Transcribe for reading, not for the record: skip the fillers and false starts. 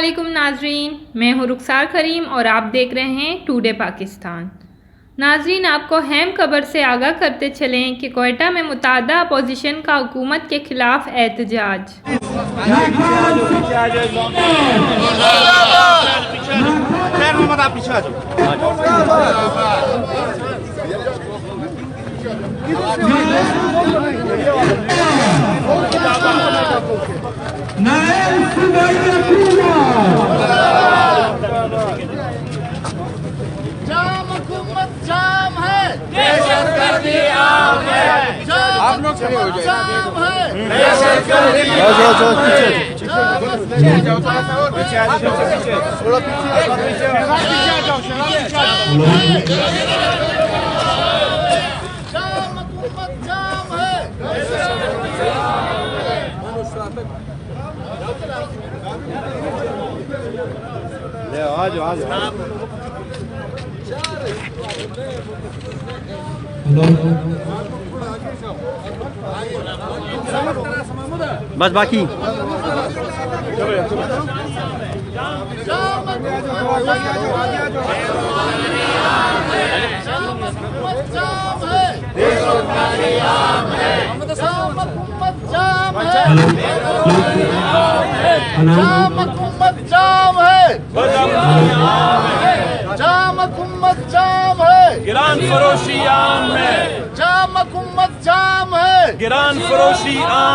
अस्सलामुअलैकुम नाजरीन, मैं हूँ रुखसार करीम और आप देख रहे हैं टुडे पाकिस्तान। नाजरीन, आपको अहम खबर से आगाह करते चलें कि कोयटा में मुतादा अपोजिशन का हुकूमत के खिलाफ एहतजाज। जाम हुकूमत जाम है, दहशतगर्दी आम है। आप लोग खड़े हो जाइए। जाम है, दहशतगर्दी आम है। थोड़ा पीछे आ जाओ, जाम हुकूमत जाम है। आज बस बाकी गिरान फरोशी आम है, जाम हुकूमत जाम है। गिरान फरोशी आम।